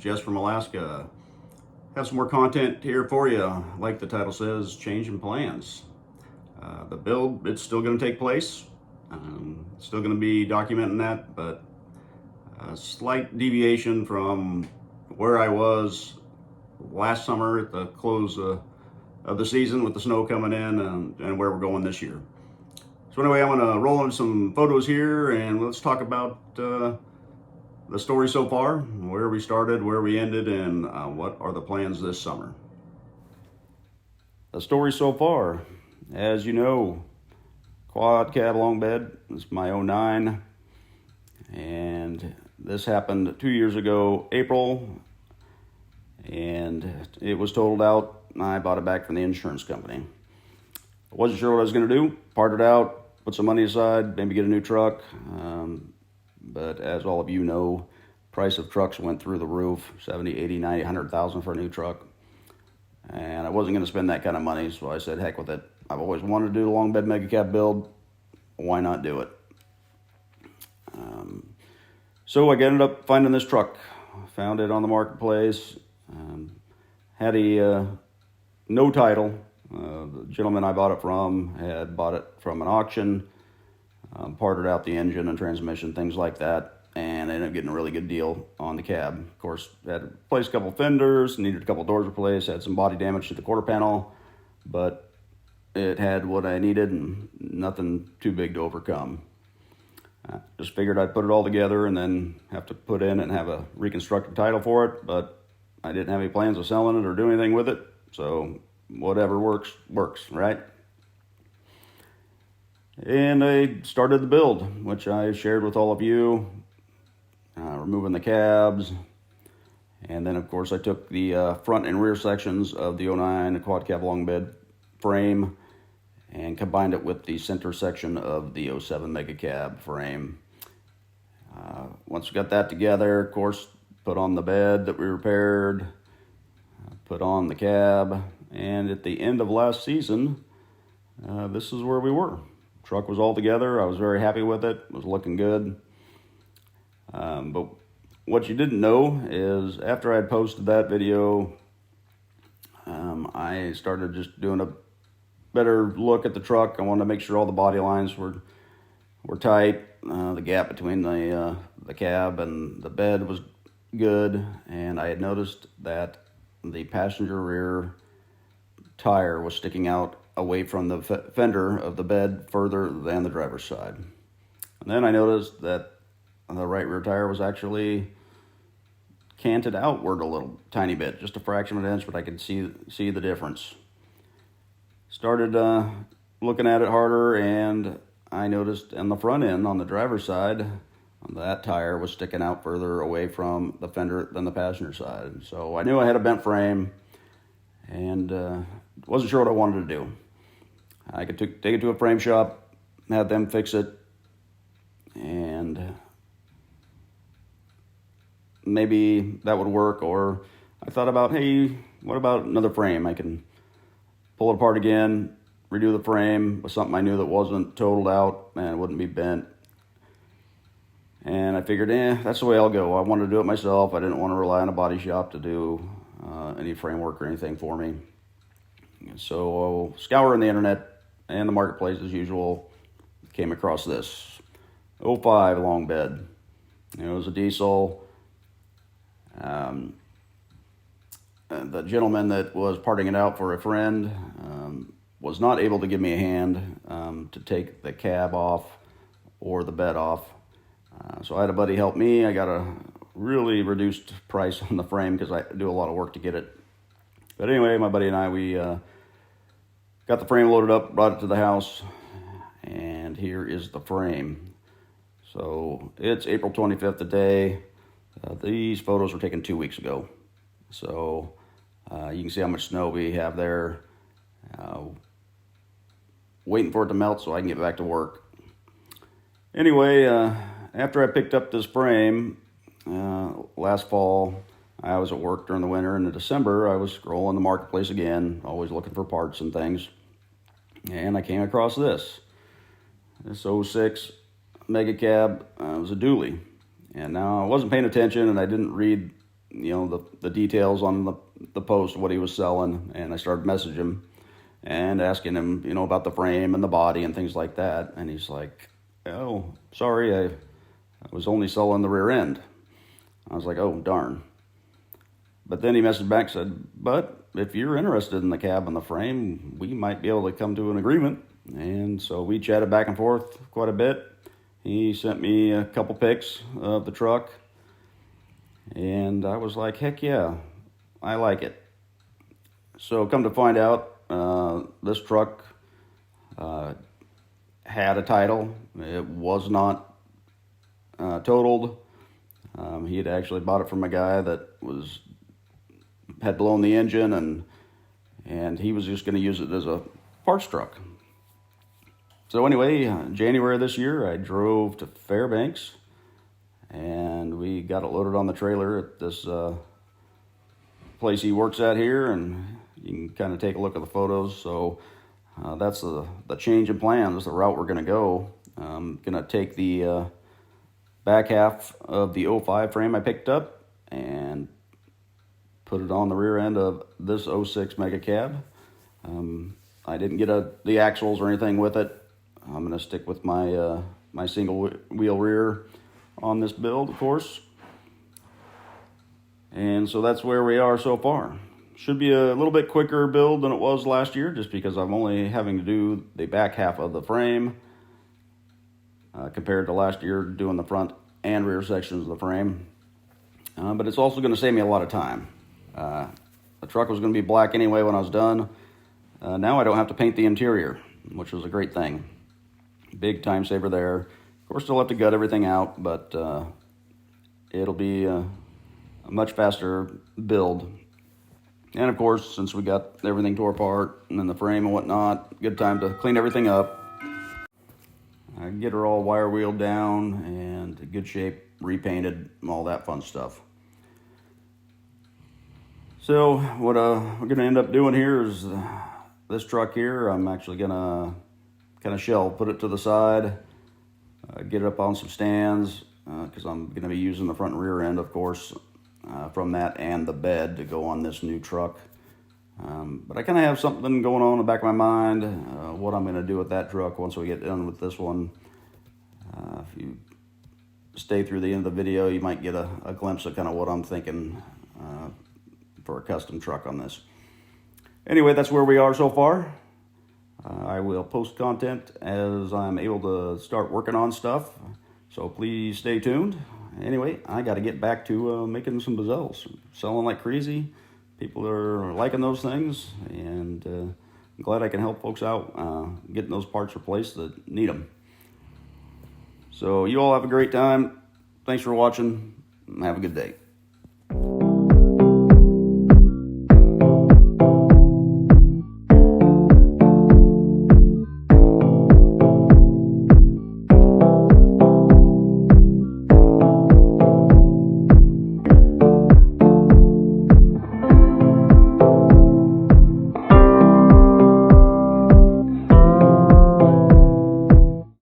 Jess from Alaska. Have some more content here for you. Like the title says, changing plans. The build, it's still going to take place. Still going to be documenting that, but a slight deviation from where I was last summer at the close of the season with the snow coming in and where we're going this year. So anyway, I'm going to roll in some photos here and let's talk about the story so far, where we started, where we ended, and what are the plans this summer. The story so far, as you know, quad cab long bed. It's my 09, and this happened 2 years ago, April, and it was totaled out. I bought it back from the insurance company. I wasn't sure what I was going to do. Parted out, put some money aside, maybe get a new truck. But as all of you know, price of trucks went through the roof, 70, 80, 90, 100,000 for a new truck. And I wasn't going to spend that kind of money, so I said, heck with it. I've always wanted to do the long bed mega cab build. Why not do it? So I ended up finding this truck. Found it on the marketplace. Had a no title. The gentleman I bought it from had bought it from an auction. Parted out the engine and transmission, things like that, and I ended up getting a really good deal on the cab. Of course, had to replace a couple fenders, needed a couple doors replaced, had some body damage to the quarter panel, but it had what I needed and nothing too big to overcome. Just figured I'd put it all together and then have to put in and have a reconstructed title for it, but I didn't have any plans of selling it or doing anything with it, so whatever works, right? And I started the build, which I shared with all of you, removing the cabs. And then, of course, I took the front and rear sections of the 09 quad cab long bed frame and combined it with the center section of the 07 mega cab frame. Once we got that together, of course, put on the bed that we repaired, put on the cab, and at the end of last season, this is where we were. Truck was all together. I was very happy with it. It was looking good. But what you didn't know is after I had posted that video, I started just doing a better look at the truck. I wanted to make sure all the body lines were tight. The gap between the cab and the bed was good. And I had noticed that the passenger rear tire was sticking out away from the fender of the bed further than the driver's side. And then I noticed that the right rear tire was actually canted outward a little tiny bit, just a fraction of an inch, but I could see the difference. Started looking at it harder, and I noticed in the front end on the driver's side, that tire was sticking out further away from the fender than the passenger side. So I knew I had a bent frame, and wasn't sure what I wanted to do. I could take it to a frame shop, have them fix it, and maybe that would work. Or I thought about, hey, what about another frame? I can pull it apart again, redo the frame with something I knew that wasn't totaled out and wouldn't be bent. And I figured, that's the way I'll go. I wanted to do it myself. I didn't want to rely on a body shop to do any framework or anything for me. So I'll scour the internet and the marketplace as usual. Came across this 05 long bed. It was a diesel. The gentleman that was parting it out for a friend was not able to give me a hand to take the cab off or the bed off. So I had a buddy help me. I got a really reduced price on the frame because I do a lot of work to get it. But anyway, my buddy and I, we got the frame loaded up, brought it to the house, and here is the frame. So it's April 25th today. These photos were taken 2 weeks ago. So you can see how much snow we have there. Waiting for it to melt so I can get back to work. Anyway, after I picked up this frame last fall, I was at work during the winter, and in December I was scrolling the marketplace again, always looking for parts and things, and I came across this 06 Mega Cab. It was a dually, and now I wasn't paying attention and I didn't read the details on the post, what he was selling, and I started messaging him and asking him, about the frame and the body and things like that. And he's like, "Oh, sorry, I was only selling the rear end." I was like, "Oh, darn." But then he messaged back and said, "But if you're interested in the cab and the frame, we might be able to come to an agreement." And so we chatted back and forth quite a bit. He sent me a couple pics of the truck, and I was like, "Heck yeah, I like it." So come to find out, this truck had a title. It was not totaled. He had actually bought it from a guy that had blown the engine, and he was just going to use it as a parts truck. So anyway, January of this year, I drove to Fairbanks, and we got it loaded on the trailer at this place he works at here, and you can kind of take a look at the photos. So that's the change in plans, the route we're going to go. I'm going to take the back half of the 05 frame I picked up and put it on the rear end of this 06 Mega Cab. I didn't get the axles or anything with it. I'm going to stick with my my single wheel rear on this build, of course. And so that's where we are so far. Should be a little bit quicker build than it was last year, just because I'm only having to do the back half of the frame compared to last year doing the front and rear sections of the frame. But it's also going to save me a lot of time. The truck was going to be black anyway when I was done. Now I don't have to paint the interior, which was a great thing. Big time saver there. Of course, still have to gut everything out, but it'll be a much faster build. And of course, since we got everything tore apart and then the frame and whatnot, good time to clean everything up. Get her all wire wheeled down and in good shape, repainted, all that fun stuff. So what we're going to end up doing here is this truck here, I'm actually going to kind of put it to the side, get it up on some stands, because I'm going to be using the front and rear end, of course, from that and the bed to go on this new truck. But I kind of have something going on in the back of my mind, what I'm going to do with that truck once we get done with this one. If you stay through the end of the video, you might get a glimpse of kind of what I'm thinking for a custom truck on this. Anyway, that's where we are so far. I will post content as I'm able to start working on stuff, so please stay tuned. Anyway, I got to get back to making some Bazelles. Selling like crazy. People are liking those things, and I'm glad I can help folks out getting those parts replaced that need them. So you all have a great time. Thanks for watching, and have a good day.